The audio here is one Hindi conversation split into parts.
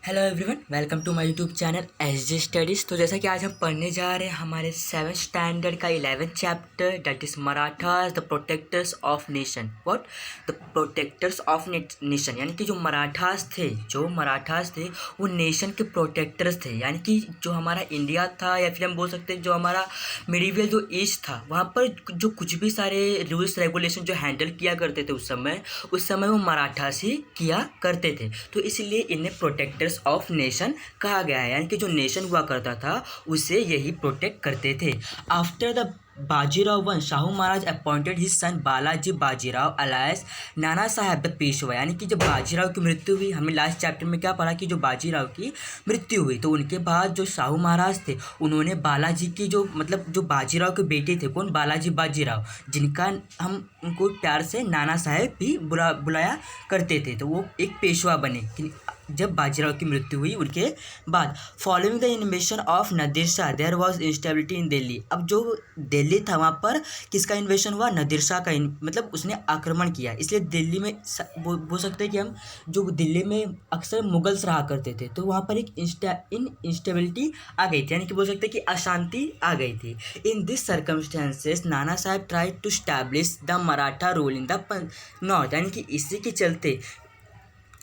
Hello everyone, welcome to my YouTube channel S G studies. तो जैसा कि आज हम पढ़ने जा रहे हैं हमारे 7th स्टैंडर्ड का 11th chapter, that is Marathas the protectors of nation. What? The protectors of nation, यानी कि जो मराठास थे वो नेशन के प्रोटेक्टर्स थे। यानी कि जो हमारा इंडिया था, या फिर हम बोल सकते हैं जो हमारा मिडिवल जो ईस्ट था, वहाँ पर जो कुछ भी सारे रूल्स रेगुलेशन जो हैंडल किया करते थे उस समय वो मराठास ही किया करते थे। तो इसलिए इन्हें प्रोटेक्टर्स ऑफ नेशन कहा गया है, यानी कि जो नेशन हुआ करता था उसे यही प्रोटेक्ट करते थे। आफ्टर द बाजीराव वंश, Shahu Maharaj appointed his son Balaji Bajirao alias Nana Saheb the Peshwa. यानी कि जब बाजीराव की मृत्यु हुई, हमने लास्ट चैप्टर में क्या पढ़ा कि जो बाजीराव की मृत्यु हुई, तो उनके बाद जो शाहू महाराज थे उन्होंने बालाजी की जो बाजीराव के बेटे थे, कौन? बालाजी बाजीराव, जिनका हम उनको प्यार से नाना साहेब भी बुलाया करते थे। तो वो एक पेशवा बने जब बाजीराव की मृत्यु हुई उनके बाद। Following the invasion of Nadir Shah there was instability in Delhi. अब जो दिल्ली था वहाँ पर किसका इन्वेशन हुआ? नादिर शाह का मतलब उसने आक्रमण किया, इसलिए दिल्ली में बोल सकते हैं कि हम जो दिल्ली में अक्सर मुगल्स रहा करते थे, तो वहाँ पर एक इंस्टेबिलिटी आ गई थी, यानी कि बोल सकते हैं कि अशांति आ गई थी। इन this circumstances Nana Saheb tried to establish the Maratha rule in the north. यानी कि इसी के चलते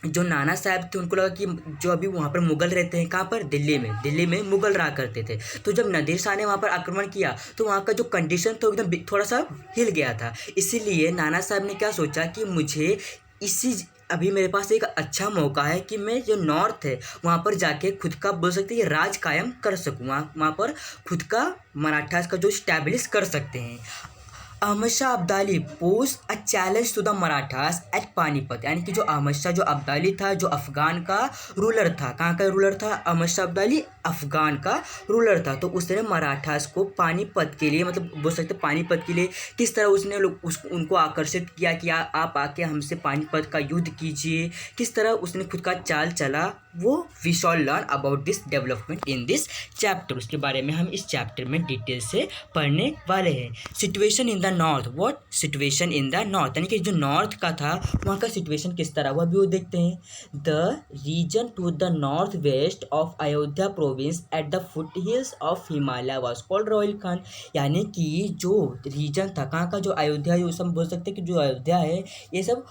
जो नाना साहब थे उनको लगा कि जो अभी वहाँ पर मुगल रहते हैं, कहाँ पर? दिल्ली में मुगल रहा करते थे। तो जब नादिर शाह ने वहाँ पर आक्रमण किया तो वहाँ का जो कंडीशन था एकदम थोड़ा सा हिल गया था। इसीलिए नाना साहब ने क्या सोचा कि मुझे अभी मेरे पास एक अच्छा मौका है कि मैं जो नॉर्थ है वहाँ पर जाके खुद का बोल सकते हैं राज कायम कर सकूँ, वहाँ पर खुद का मराठास का जो स्टैब्लिश कर सकते हैं। Ahmad Shah Abdali posed a challenge to the Marathas at Panipat. यानी कि जो अहमद शाह जो अब्दाली था, जो अफगान का रूलर था, कहाँ का रूलर था? अहमद शाह अब्दाली अफगान का रूलर था। तो उसने मराठास को पानीपत के लिए, मतलब बोल सकते पानीपत के लिए किस तरह उसने उनको आकर्षित किया कि आप आके हमसे पानीपत का युद्ध कीजिए, किस तरह उसने खुद का चाल चला, वो we shall learn about this development in this chapter. उसके बारे में हम इस चैप्टर में डिटेल से पढ़ने वाले हैं। Situation in the north. What? Situation in the north, यानी कि जो नॉर्थ का था वहाँ का सिचुएशन किस तरह हुआ भी वो देखते हैं। The region to the north west of Ayodhya province at the foothills of Himalaya was called Rohilkhand. यानी कि जो रीजन था, कहाँ का? जो अयोध्या, जो सब बोल सकते हैं कि जो अयोध्या है ये सब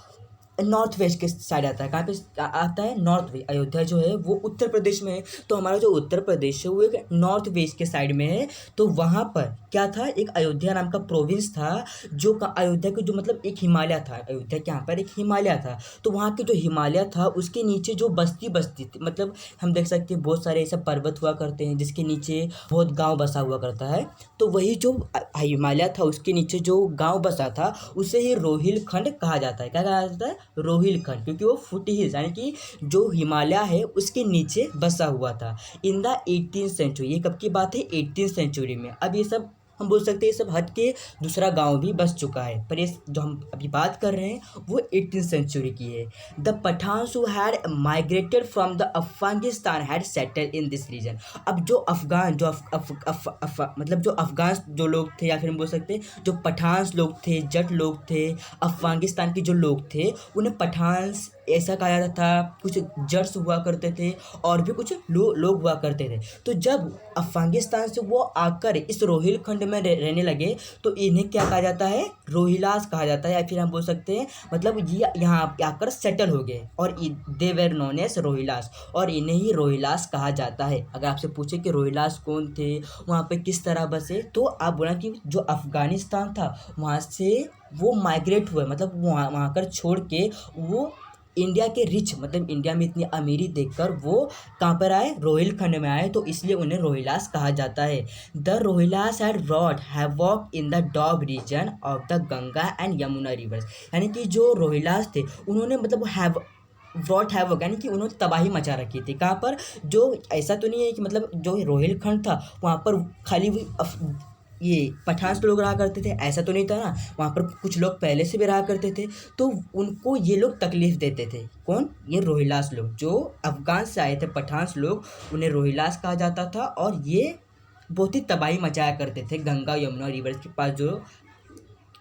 नॉर्थ वेस्ट के साइड आता है। कहाँ पे आता है? North west. अयोध्या जो है वो उत्तर प्रदेश में है, तो हमारा जो उत्तर प्रदेश है वो एक नॉर्थ वेस्ट के साइड में है। तो वहाँ पर क्या था? एक अयोध्या नाम का प्रोविंस था, जो अयोध्या के जो मतलब एक हिमालय था, अयोध्या के यहाँ पर एक हिमालय था। तो वहाँ के जो हिमालय था उसके नीचे जो बस्ती थी, मतलब हम देख सकते हैं बहुत सारे ऐसे पर्वत हुआ करते हैं जिसके नीचे बहुत गाँव बसा हुआ करता है। तो वही जो हिमालय था उसके नीचे जो गाँव बसा था उसे ही रोहिलखंड कहा जाता है। क्या कहा जाता है? रोहिलखंड, क्योंकि वो फुट हिल्स यानी कि जो हिमालय है उसके नीचे बसा हुआ था। इन द 18th सेंचुरी, ये कब की बात है? 18th सेंचुरी में। अब ये सब हम बोल सकते हैं ये सब हट के दूसरा गांव भी बस चुका है, पर ये जो हम अभी बात कर रहे हैं वो 18th सेंचुरी की है। The Pathans who had migrated from the Afghanistan had settled in this region. अब जो अफगान जो मतलब जो अफगान जो लोग थे, या फिर हम बोल सकते हैं जो पठान्स लोग थे, जट लोग थे, अफगानिस्तान के जो लोग थे उन्हें पठान्स ऐसा कहा जाता था। कुछ जट्स हुआ करते थे और भी कुछ लोग हुआ करते थे। तो जब अफगानिस्तान से वो आकर इस रोहिलखंड में रहने लगे तो इन्हें क्या कहा जाता है? रोहिलास कहा जाता है, या फिर हम बोल सकते हैं मतलब ये यहाँ आकर सेटल हो गए और they were known as Rohillas, और इन्हें ही रोहिलास कहा जाता है। अगर आपसे पूछे कि रोहिलास कौन थे, वहाँ पे किस तरह बसे, तो आप बोला कि जो अफगानिस्तान था वहाँ से वो माइग्रेट हुए, मतलब वहाँ कर छोड़ के वो इंडिया के रिच, मतलब इंडिया में इतनी अमीरी देखकर वो कहाँ पर आए? रोहिलखंड में आए, तो इसलिए उन्हें रोहिलास कहा जाता है। The Rohillas had wrought havoc in the Doab region of the Ganga and Yamuna rivers. यानी कि जो रोहिलास थे उन्होंने मतलब wrought havoc यानी कि उन्होंने तबाही मचा रखी थी। कहाँ पर? जो ऐसा तो नहीं है कि मतलब जो रोहिलखंड था वहाँ पर खाली ये पठान लोग रहा करते थे, ऐसा तो नहीं था ना, वहाँ पर कुछ लोग पहले से भी रहा करते थे। तो उनको ये लोग तकलीफ देते थे। कौन? ये रोहिलास लोग, जो अफगान से आए थे पठान लोग, उन्हें रोहिलास कहा जाता था। और ये बहुत ही तबाही मचाया करते थे गंगा यमुना रिवर्स के पास जो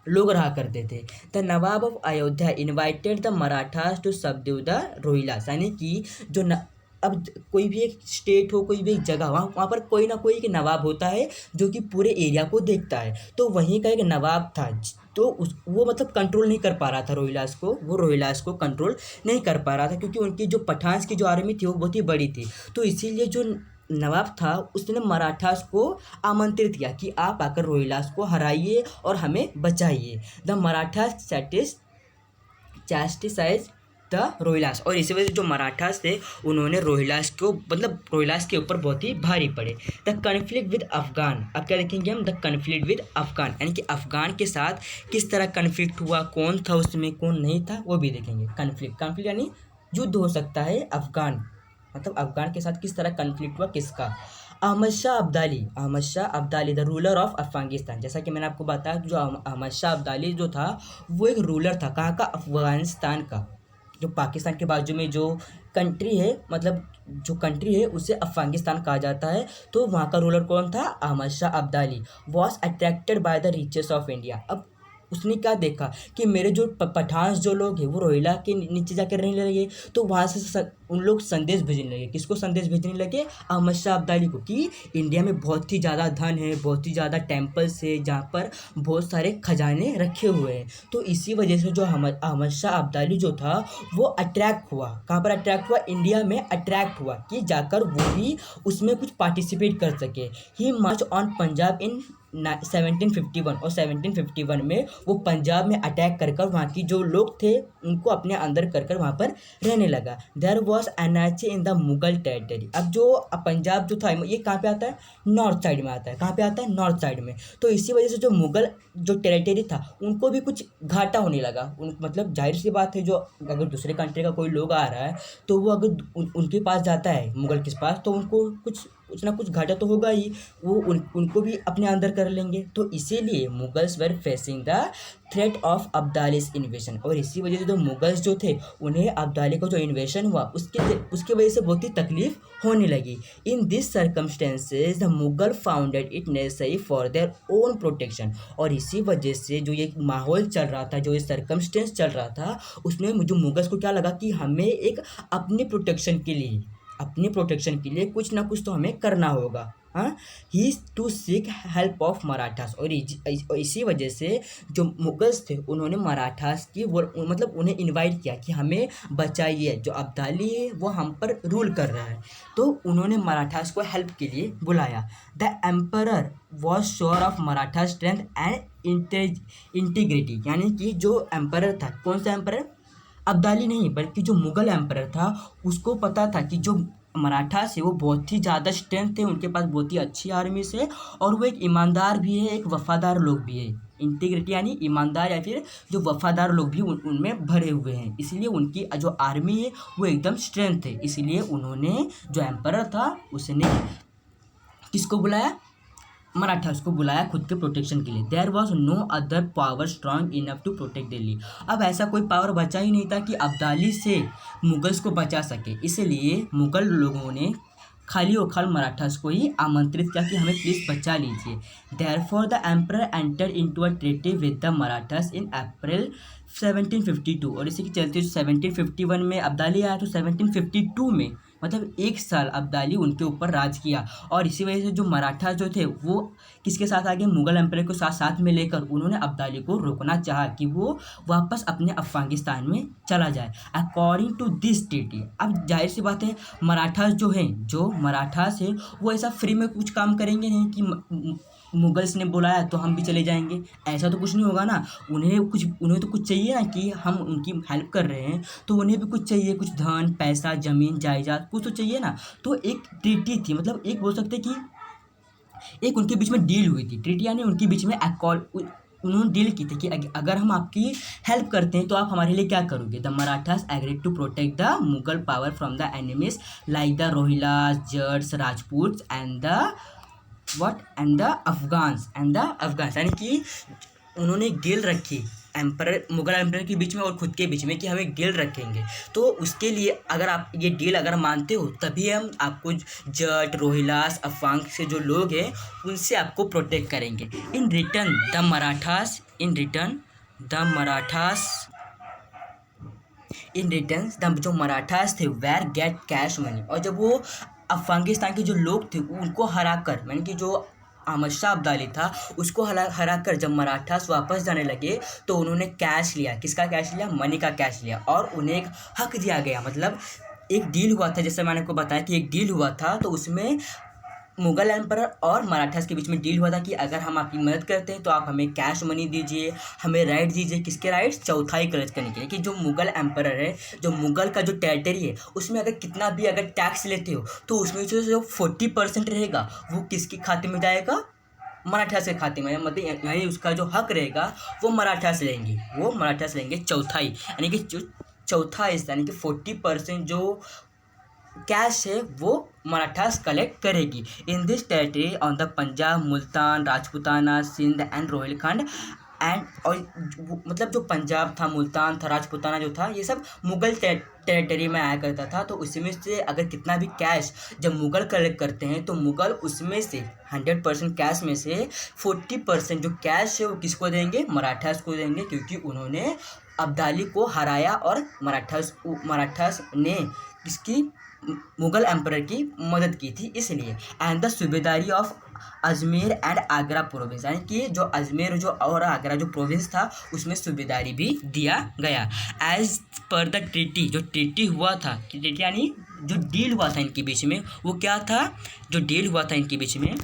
लोग रहा करते थे। The nawab of Ayodhya invited the Marathas to subdue the Rohillas. यानी कि जो अब कोई भी एक स्टेट हो, कोई भी एक जगह, वहाँ पर कोई ना कोई एक नवाब होता है जो कि पूरे एरिया को देखता है। तो वहीं का एक नवाब था, तो वो मतलब कंट्रोल नहीं कर पा रहा था रोहिलास को, वो रोहिलास को कंट्रोल नहीं कर पा रहा था, क्योंकि उनकी जो पठान्स की जो आर्मी थी वो बहुत ही बड़ी थी। तो इसीलिए जो नवाब था उसने मराठास को आमंत्रित किया कि आप आकर रोहिलास को हराइए और हमें बचाइए। द मराठास चैस्टिसाइज द रोहिलास, और इसी वजह से जो मराठास थे उन्होंने रोहिलास को, मतलब रोहिलास के ऊपर बहुत ही भारी पड़े। द कन्फ्लिक्ट विद अफगान, अब क्या देखेंगे हम, द कन्फ्लिक्ट विद अफगान, यानी कि अफगान के साथ किस तरह कन्फ्लिक्ट हुआ, कौन था उसमें कौन नहीं था वो भी देखेंगे। कन्फ्लिक्ट यानी युद्ध हो सकता है अफगान, मतलब अफगान के साथ किस तरह कन्फ्लिक्ट हुआ, किसका। Ahmad Shah Abdali the ruler of Afghanistan, जैसा कि मैंने आपको बताया जो अहमद शाह अब्दाली जो था वो एक रूलर था, कहाँ का, अफगानिस्तान का, जो पाकिस्तान के बाजू में जो कंट्री है, मतलब जो कंट्री है उसे अफगानिस्तान कहा जाता है। तो वहाँ का रूलर कौन था, Ahmad Shah Abdali. Was attracted by the riches of India, अब उसने क्या देखा कि मेरे जो पठान्स जो लोग हैं वो रोहिला के नीचे जाकर रहने लगे, तो वहाँ से उन लोग संदेश भेजने लगे, किसको संदेश भेजने लगे, अहमद शाह अब्दाली को, कि इंडिया में बहुत ही ज़्यादा धन है, बहुत ही ज़्यादा टेम्पल्स है जहाँ पर बहुत सारे खजाने रखे हुए हैं। तो इसी वजह से जो अहमद शाह अब्दाली जो था वो अट्रैक्ट हुआ, कहाँ पर अट्रैक्ट हुआ, इंडिया में अट्रैक्ट हुआ कि जाकर वो भी उसमें कुछ पार्टिसिपेट कर सके। ही मार्च ऑन पंजाब इन 1751, और 1751 में वो पंजाब में अटैक कर कर वहाँ की जो लोग थे उनको अपने अंदर कर कर वहाँ पर रहने लगा। There was anarchy in the Mughal territory, अब जो पंजाब जो था ये कहाँ पे आता है, नॉर्थ साइड में आता है, कहाँ पे आता है, नॉर्थ साइड में। तो इसी वजह से जो मुगल जो टेरिटरी था उनको भी कुछ घाटा होने लगा, मतलब जाहिर सी बात है, जो अगर दूसरे कंट्री का कोई लोग आ रहा है तो वो अगर उनके पास जाता है, मुगल के पास, तो उनको कुछ ना कुछ घाटा तो होगा ही, वो उनको भी अपने अंदर कर लेंगे। तो इसीलिए Mughals were facing the threat of Abdali's invasion, और इसी वजह से जो मुगल्स जो थे उन्हें अब्दाली का जो इन्वेशन हुआ उसके वजह से बहुत ही तकलीफ होने लगी। In this circumstances the Mughal founded it necessary for their own protection, और इसी वजह से जो ये माहौल चल रहा था, जो ये सर्कमस्टेंस चल रहा था, उसमें जो मुगल्स को क्या लगा कि हमें एक अपने प्रोटेक्शन के लिए कुछ ना कुछ तो हमें करना होगा। हाँ, he to seek help of Marathas, और इसी वजह से जो मुगल्स थे उन्होंने मराठास की वो मतलब उन्हें इनवाइट किया कि हमें बचाइए, जो अब्दाली है वो हम पर रूल कर रहा है। तो उन्होंने मराठास को हेल्प के लिए बुलाया। The emperor was sure of Maratha strength and integrity, यानी कि जो एम्परर था, कौन सा एम्परर, अब्दाली नहीं बल्कि जो मुगल एम्परर था, उसको पता था कि जो मराठा से वो बहुत ही ज़्यादा स्ट्रेंथ थे, उनके पास बहुत ही अच्छी आर्मी से, और वो एक ईमानदार भी है, एक वफ़ादार लोग भी है। इंटीग्रिटी यानी ईमानदार या फिर जो वफ़ादार लोग भी उनमें भरे हुए हैं, इसलिए उनकी जो आर्मी है वो एकदम स्ट्रेंथ है। इसलिए उन्होंने जो एम्परर था उसने किसको बुलाया, मराठास को बुलाया खुद के प्रोटेक्शन के लिए। There was no other power strong enough to protect Delhi, अब ऐसा कोई पावर बचा ही नहीं था कि अब्दाली से मुगल्स को बचा सके, इसलिए मुगल लोगों ने खाली और खाली मराठास को ही आमंत्रित किया कि हमें प्लीज़ बचा लीजिए। Therefore the emperor enter into a treaty with the Marathas in April 1752, और इसी के चलते 1751 में अब्दाली आया, तो 1752 में मतलब एक साल अब्दाली उनके ऊपर राज किया, और इसी वजह से जो मराठा जो थे वो किसके साथ आगे, मुगल एम्परर को साथ में लेकर उन्होंने अब्दाली को रोकना चाहा कि वो वापस अपने अफगानिस्तान में चला जाए। अकॉर्डिंग टू दिस ट्रीटी, अब जाहिर सी बात है मराठास जो हैं, जो मराठास है वो ऐसा फ्री में कुछ काम करेंगे नहीं कि मुगल्स ने बुलाया तो हम भी चले जाएंगे, ऐसा तो कुछ नहीं होगा ना। उन्हें तो कुछ चाहिए ना, कि हम उनकी हेल्प कर रहे हैं तो उन्हें भी कुछ चाहिए, कुछ धन पैसा ज़मीन जायदाद कुछ तो चाहिए ना। तो एक ट्रीटी थी, मतलब एक बोल सकते कि एक उनके बीच में डील हुई थी, ट्रीटी यानी उनके बीच में उन्होंने डील की थी कि अगर हम आपकी हेल्प करते हैं तो आप हमारे लिए क्या करोगे। The Marathas agreed to protect the Mughal power from the enemies like the Rohillas, Jats, Rajputs and the Afghans यानी कि उन्होंने डील रखी मुगल एम्परर के बीच में और खुद के बीच में कि हमें डील रखेंगे, तो उसके लिए अगर आप ये डील अगर मानते हो तभी हम आपको जट, रोहिलास, अफगान से जो लोग हैं उनसे आपको प्रोटेक्ट करेंगे। इन रिटर्न इन रिटर्न जो मराठास थे वेर गेट कैश मनी, और जब वो अफगानिस्तान के जो लोग थे उनको हरा कर, यानी कि जो अहमद शाह अब्दाली था उसको हरा कर जब मराठास वापस जाने लगे तो उन्होंने कैश लिया। किसका कैश लिया? मनी का कैश लिया, और उन्हें एक हक दिया गया। मतलब एक डील हुआ था, जैसे मैंने आपको बताया कि एक डील हुआ था, तो उसमें मुगल एम्पर और मराठास के बीच में डील हुआ था कि अगर हम आपकी मदद करते हैं तो आप हमें कैश मनी दीजिए, हमें राइट दीजिए। किसके राइट्स? चौथाई कलेक्ट करने के लिए, कि जो मुगल एम्पर है, जो मुगल का जो टेरिटरी है उसमें अगर कितना भी अगर टैक्स लेते हो तो उसमें जो 40% रहेगा वो किसके खाते में जाएगा? मराठास के खाते में। मतलब यानी उसका जो हक रहेगा वो मराठास लेंगे, वो मराठास लेंगे चौथाई, यानी कि जो चौथा हिस्सा यानी कि 40% जो कैश है वो मराठास कलेक्ट करेगी। In this territory on the Punjab, Multan, Rajputana, Sindh and Rohilkhand and, और मतलब जो पंजाब था, मुल्तान था, राजपूताना जो था, ये सब मुगल टेरिटरी में आया करता था। तो उसमें से अगर कितना भी कैश जब मुगल कलेक्ट करते हैं तो मुगल उसमें से 100% कैश में से 40% जो कैश है वो किसको देंगे? मराठास को देंगे, क्योंकि उन्होंने अब्दाली को हराया और मराठास ने किसकी? मुगल एम्परर की मदद की थी, इसलिए। And the subedari of Ajmer and Agra province, यानी कि जो अजमेर जो और आगरा जो प्रोविंस था उसमें सूबेदारी भी दिया गया। एज पर द ट्रीटी, जो ट्रीटी हुआ था, ट्रीटी यानी जो डील हुआ था इनके बीच में, वो क्या था? जो डील हुआ था इनके बीच में,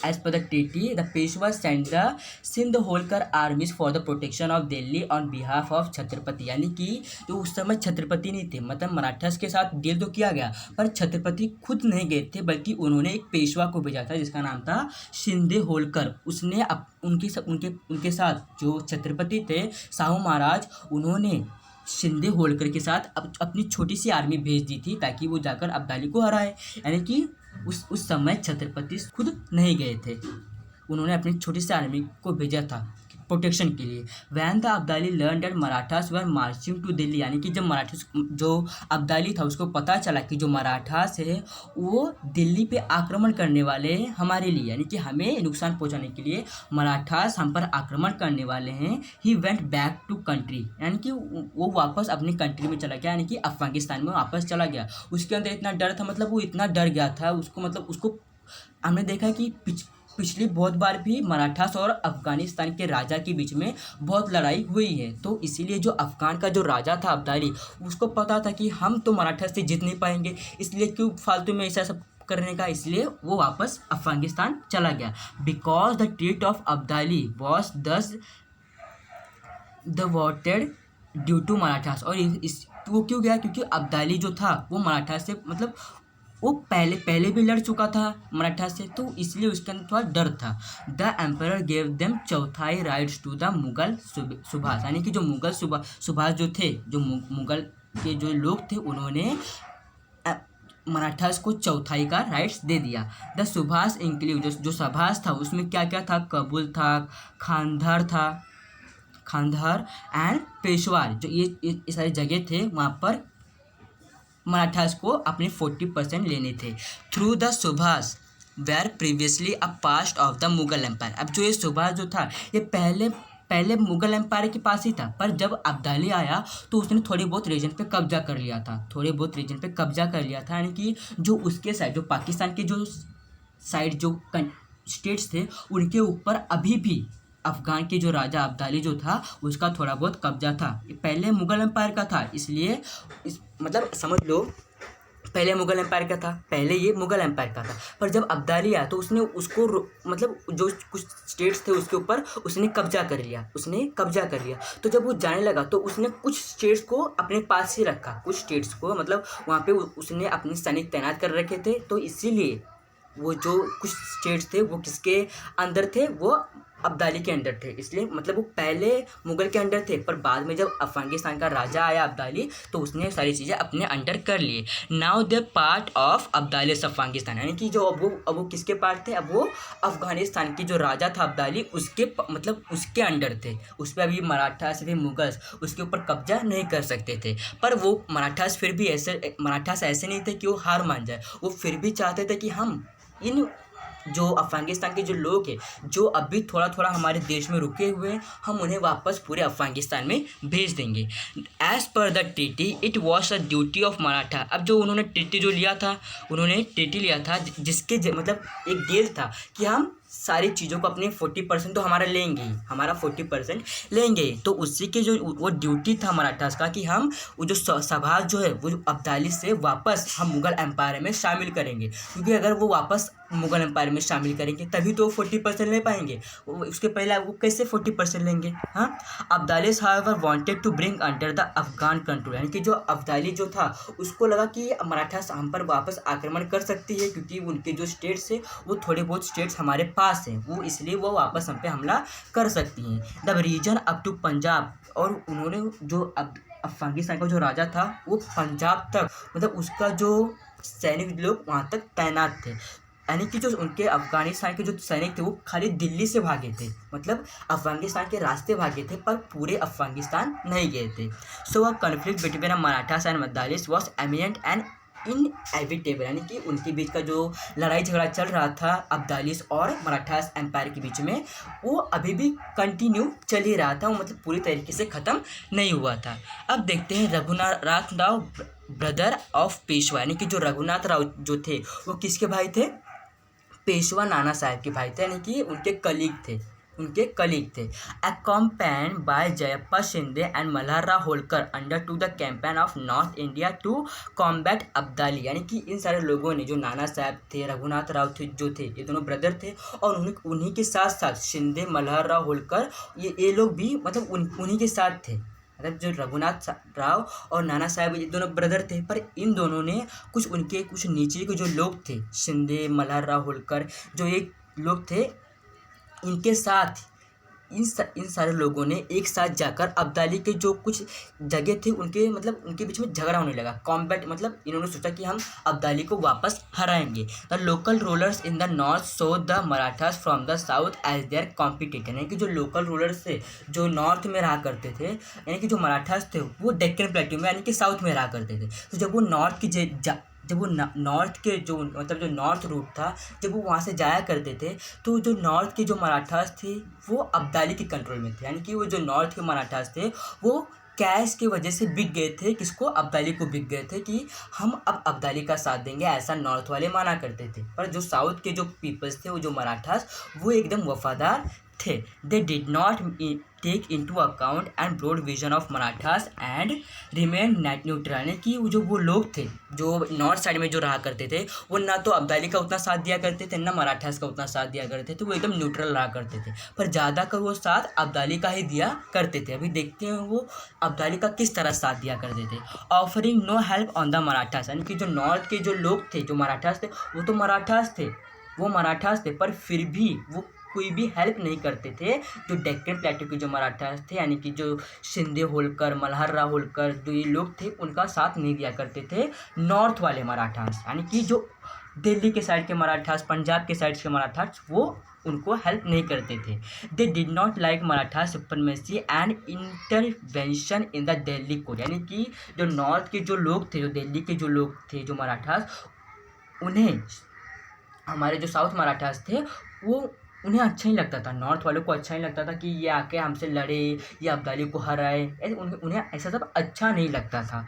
as per the treaty, the Peshwa sent the Sindh Holkar armies for the protection of Delhi on behalf of Chhatrapati, यानी कि जो उस समय छत्रपति नहीं थे, मतलब मराठास के साथ डील तो किया गया पर छत्रपति खुद नहीं गए थे, बल्कि उन्होंने एक पेशवा को भेजा था जिसका नाम था शिंदे होलकर। उसने उनके साथ जो छत्रपति थे शाहू महाराज, उन्होंने शिंदे होलकर के साथ अपनी छोटी सी आर्मी भेज दी थी ताकि वो जाकर अब्दाली को हराए। यानी कि उस समय छत्रपति खुद नहीं गए थे, उन्होंने अपनी छोटी सी आर्मी को भेजा था प्रोटेक्शन के लिए। When the Abdali learn that Marathas were marching to Delhi, यानी कि जब मराठास जो अब्दाली था उसको पता चला कि जो मराठास है वो दिल्ली पे आक्रमण करने वाले हैं हमारे लिए, यानी कि हमें नुकसान पहुंचाने के लिए मराठास हम पर आक्रमण करने वाले हैं। He went back to country, यानी कि वो वापस अपनी कंट्री में चला गया, यानी कि अफगानिस्तान में वापस चला गया। उसके अंदर इतना डर था, मतलब वो इतना डर गया था उसको हमने देखा कि पिछली बहुत बार भी मराठास और अफगानिस्तान के राजा के बीच में बहुत लड़ाई हुई है, तो इसीलिए जो अफगान का जो राजा था अब्दाली, उसको पता था कि हम तो मराठा से जीत नहीं पाएंगे, इसलिए क्यों फालतू में ऐसा सब करने का, इसलिए वो वापस अफगानिस्तान चला गया। Because the treat of Abdali was thus the वॉटेड ड्यू टू मराठास, और वो क्यों गया? क्योंकि अब्दाली जो था वो मराठा से, मतलब वो पहले भी लड़ चुका था मराठा से, तो इसलिए उसके अंदर थोड़ा डर था। The emperor gave them chauthai rights to the Mughal सुभाष, यानी कि जो मुगल सुभाष जो थे, जो मुगल के जो लोग थे, उन्होंने मराठास को चौथाई का राइट्स दे दिया। द सुभाष इंक्लूड, जो सुभाष था उसमें क्या क्या था? कबूल था, खांधार एंड पेशवार, जो ये सारी जगह थे, वहाँ पर मराठास को अपने 40% लेने थे। थ्रू द सुभाष were previously a part of the Mughal empire, अब जो ये सुभाष जो था ये पहले मुगल एम्पायर के पास ही था, पर जब अब्दाली आया तो उसने थोड़ी बहुत रीजन पे कब्जा कर लिया था, यानी कि जो उसके साइड, जो पाकिस्तान के जो साइड जो स्टेट्स थे उनके ऊपर अभी भी अफगान के जो राजा अब्दाली जो था उसका थोड़ा बहुत कब्जा था। पहले मुगल एम्पायर का था, इसलिए मतलब समझ लो पहले मुगल एम्पायर का था, पहले ये मुगल एम्पायर का था, पर जब अब्दाली आया तो उसने उसको मतलब जो कुछ स्टेट्स थे उसके ऊपर उसने कब्जा कर लिया। तो जब वो जाने लगा तो उसने कुछ स्टेट्स को अपने पास ही रखा, कुछ स्टेट्स को मतलब वहाँ पे उसने अपने सैनिक तैनात कर रखे थे, तो इसीलिए वो जो कुछ स्टेट्स थे वो किसके अंदर थे? वो अब्दाली के अंडर थे, इसलिए मतलब वो पहले मुगल के अंडर थे, पर बाद में जब अफगानिस्तान का राजा आया अब्दाली तो उसने सारी चीज़ें अपने अंडर कर लिए। Now they part of Abdali Afghanistan, यानी कि जो अब वो किसके पार्ट थे? अब वो अफगानिस्तान की जो राजा था अब्दाली उसके मतलब उसके अंडर थे, उस पर अभी मराठास भी मुगल्स उसके ऊपर कब्जा नहीं कर सकते थे। पर वो मराठास फिर भी ऐसे नहीं थे कि वो हार मान जाए, वो फिर भी चाहते थे कि हम इन जो अफगानिस्तान के जो लोग हैं जो अभी थोड़ा थोड़ा हमारे देश में रुके हुए हैं, हम उन्हें वापस पूरे अफगानिस्तान में भेज देंगे। As per the treaty it was a duty of Maratha. अब जो उन्होंने ट्रीटी जो लिया था, उन्होंने ट्रीटी लिया था जिसके मतलब एक डील था कि हम सारी चीज़ों को अपने 40% तो हमारा लेंगे ही, हमारा 40% लेंगे। तो उसी के जो वो ड्यूटी था मराठास का कि हम वो जो सभा जो है वो अब्दाली से वापस हम मुग़ल एम्पायर में शामिल करेंगे, क्योंकि अगर वो वापस मुग़ल एम्पायर में शामिल करेंगे तभी तो 40% ले पाएंगे, उसके पहले वो कैसे 40% लेंगे। हाँ, Abdali's however wanted to bring under the Afghan control, यानी कि जो अब्दाली जो था उसको लगा कि मराठास हम पर वापस आक्रमण कर सकती है, क्योंकि उनके जो स्टेट्स है वो थोड़े बहुत स्टेट्स हमारे पास हैं, वो इसलिए वो वापस हम पे हमला कर सकती हैं। The region up to Punjab, और उन्होंने जो अफगानिस्तान का जो राजा था वो पंजाब तक मतलब उसका जो सैनिक लोग वहाँ तक तैनात थे, यानी कि जो उनके अफगानिस्तान के जो सैनिक थे वो खाली दिल्ली से भागे थे, मतलब अफगानिस्तान के रास्ते भागे थे पर पूरे अफगानिस्तान नहीं गए थे। So a conflict between Marathas and Abdalis was imminent and inevitable, यानी कि उनके बीच का जो लड़ाई झगड़ा चल रहा था अब्दालिस और मराठास एम्पायर के बीच में, वो अभी भी कंटिन्यू चल ही रहा था, वो मतलब पूरी तरीके से ख़त्म नहीं हुआ था। अब देखते हैं रघुनाथ राव ब्रदर ऑफ पेशवा, यानी कि जो रघुनाथ राव जो थे वो किसके भाई थे, पेशवा नाना साहब के भाई थे, यानी कि उनके कलीग थे। Accompanied by Jayappa Shinde and Malharrao Holkar undertook the campaign of north India to combat Abdali, यानी कि इन सारे लोगों ने, जो नाना साहब थे, रघुनाथ राव थे जो थे, ये दोनों ब्रदर थे, और उन्हीं के साथ साथ शिंदे, मल्हारराव होलकर, ये लोग भी मतलब उन्हीं के साथ थे। मतलब जो रघुनाथ राव और नाना साहब ये दोनों ब्रदर थे, पर इन दोनों ने कुछ नीचे के जो लोग थे, शिंदे, मल्हारराव होलकर, जो एक लोग थे, इनके साथ इन सारे लोगों ने एक साथ जाकर अब्दाली के जो कुछ जगह थे उनके बीच में झगड़ा होने लगा। कॉम्बैट मतलब इन्होंने सोचा कि हम अब्दाली को वापस हराएंगे। The local rulers in the north saw the Marathas from the south as their competitor, यानी कि जो लोकल रूलर्स थे जो नॉर्थ में रहा करते थे, यानी कि जो मराठास थे वो डेक्कन प्लेट्यू में यानी कि साउथ में रहा करते थे। तो जब वो नॉर्थ के जो मतलब जो नॉर्थ रूट था, जब वो वहाँ से जाया करते थे तो जो नॉर्थ के जो मराठास थे वो अब्दाली के कंट्रोल में थे, यानी कि वो जो नॉर्थ के मराठास थे वो कैश की वजह से बिक गए थे, किसको, अब्दाली को बिक गए थे कि हम अब अब्दाली का साथ देंगे, ऐसा नॉर्थ वाले माना करते थे। पर जो साउथ के जो पीपल्स थे, वो जो मराठास, वो एकदम वफादार थे। They did not take into account and broad vision of Marathas and remain neutral, यानी कि वो लोग थे जो नॉर्थ साइड में जो रहा करते थे वो ना तो अब्दाली का उतना साथ दिया करते थे ना मराठास का उतना साथ दिया करते थे, वो एकदम न्यूट्रल रहा करते थे, पर ज़्यादातर वो साथ अब्दाली का ही दिया करते थे। अभी देखते हैं वो अब्दाली का किस तरह साथ दिया करते थे। Offering no help on the Marathas, यानी कि जो नॉर्थ के जो लोग थे, जो मराठास थे, वो मराठास थे, पर फिर भी वो कोई भी हेल्प नहीं करते थे जो डेक्कन प्लेट्यू के जो मराठास थे, यानी कि जो शिंदे होलकर, मल्हारराव होलकर, जो ये लोग थे उनका साथ नहीं दिया करते थे नॉर्थ वाले मराठास, यानी कि जो दिल्ली के साइड के मराठास, पंजाब के साइड के मराठास, वो उनको हेल्प नहीं करते थे। They did not like Maratha supremacy and intervention in the Delhi code, यानी कि जो नॉर्थ के जो लोग थे, जो दिल्ली के जो लोग थे, जो मराठास, उन्हें हमारे जो साउथ मराठास थे वो उन्हें अच्छा नहीं लगता था, नॉर्थ वालों को अच्छा नहीं लगता था कि ये आके हमसे लड़े या अब्दाली को हराए, उन्हें ऐसा सब अच्छा नहीं लगता था,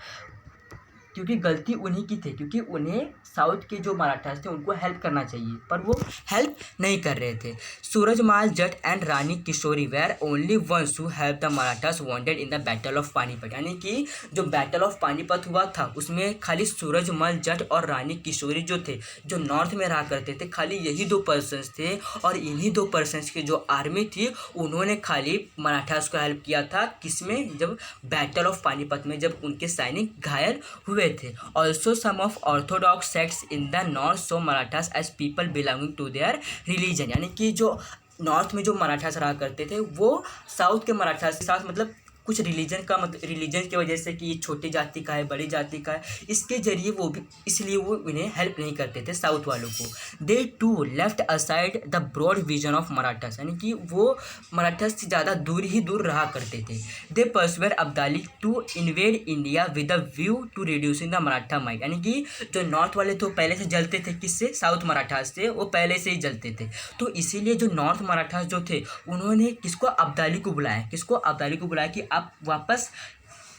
क्योंकि गलती उन्हीं की थी, क्योंकि उन्हें साउथ के जो मराठास थे उनको हेल्प करना चाहिए पर वो हेल्प नहीं कर रहे थे। Surajmal Jat and Rani Kishori were only ones who help the Marathas wanted in the battle of Panipat, यानी कि जो बैटल ऑफ पानीपत हुआ था उसमें खाली सूरजमल जट और रानी किशोरी जो थे, जो नॉर्थ में रहा करते थे, खाली यही 2 पर्सन्स थे, और इन्हीं 2 पर्सन्स की जो आर्मी थी उन्होंने खाली मराठास को हेल्प किया था, किसमें, जब बैटल ऑफ पानीपत में जब उनके सैनिक घायल हुए थे। Also some of orthodox sects in the north saw Marathas as people belonging to their religion, यानी कि जो नॉर्थ में जो मराठास रहा करते थे वो साउथ के मराठास के साथ मतलब कुछ रिलीजन का मतलब रिलीजन की वजह से कि ये छोटी जाति का है, बड़ी जाति का है, इसके जरिए वो भी इसलिए वो इन्हें हेल्प नहीं करते थे साउथ वालों को। They too left aside the broad vision of Marathas, यानी कि वो मराठास से ज़्यादा दूर रहा करते थे। They persuade Abdali to invade India with a view to reducing the Maratha might, यानी कि जो नॉर्थ वाले तो पहले से जलते थे किससे, साउथ मराठास से, वो पहले से ही जलते थे। तो इसीलिए जो नॉर्थ मराठास जो थे उन्होंने किसको, अब्दाली को बुलाया, किसको, अब्दाली को बुलाया कि आप वापस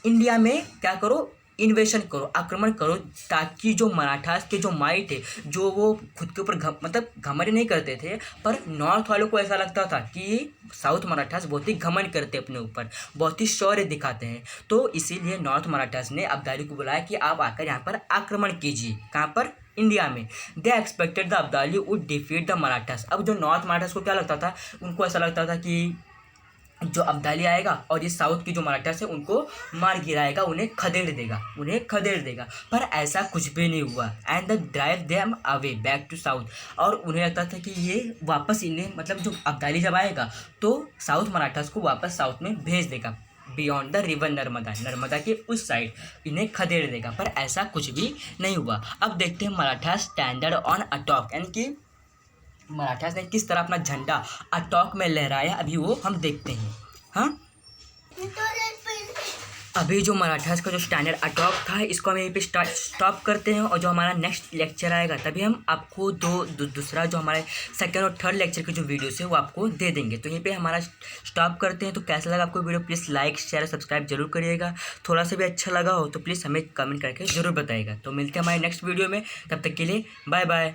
इंडिया में क्या करो, इन्वेशन करो, आक्रमण करो, ताकि जो मराठास के जो माइट है, जो वो खुद के ऊपर मतलब घमंड नहीं करते थे, पर नॉर्थ वालों को ऐसा लगता था कि साउथ मराठास बहुत ही घमंड करते अपने ऊपर, बहुत ही शौर्य दिखाते हैं। तो इसीलिए नॉर्थ मराठास ने अब्दाली को बुलाया कि आप आकर यहाँ पर आक्रमण कीजिए, कहाँ पर, इंडिया में। दे expected the Abdali would defeat the Marathas. अब जो नॉर्थ मराठास को क्या लगता था, उनको ऐसा लगता था कि जो अब्दाली आएगा और ये साउथ की जो मराठास है उनको मार गिराएगा, उन्हें खदेड़ देगा, पर ऐसा कुछ भी नहीं हुआ। And the drive them away back to south, और उन्हें लगता था कि ये वापस इन्हें मतलब जो अब्दाली जब आएगा तो साउथ मराठास को वापस साउथ में भेज देगा, बियॉन्ड द रिवर नर्मदा के उस साइड इन्हें खदेड़ देगा, पर ऐसा कुछ भी नहीं हुआ। अब देखते हैं मराठास स्टैंडर्ड ऑन अटॉक, यानी कि मराठास ने किस तरह अपना झंडा अटॉक में लहराया, अभी वो हम देखते हैं। हाँ, अभी जो मराठास का जो स्टैंडर्ड अटॉक था इसको हम यहीं पे स्टॉप करते हैं, और जो हमारा नेक्स्ट लेक्चर आएगा तभी हम आपको दूसरा जो हमारे सेकंड और थर्ड लेक्चर के जो वीडियोस है वो आपको दे देंगे। तो यहीं पे हमारा स्टॉप करते हैं। तो कैसा लगा आपको video, please like share subscribe जरूर करिएगा। थोड़ा सा भी अच्छा लगा हो तो प्लीज़ हमें कमेंट करके ज़रूर बताइएगा। तो मिलते हैं हमारे नेक्स्ट वीडियो में, तब तक के लिए बाय बाय।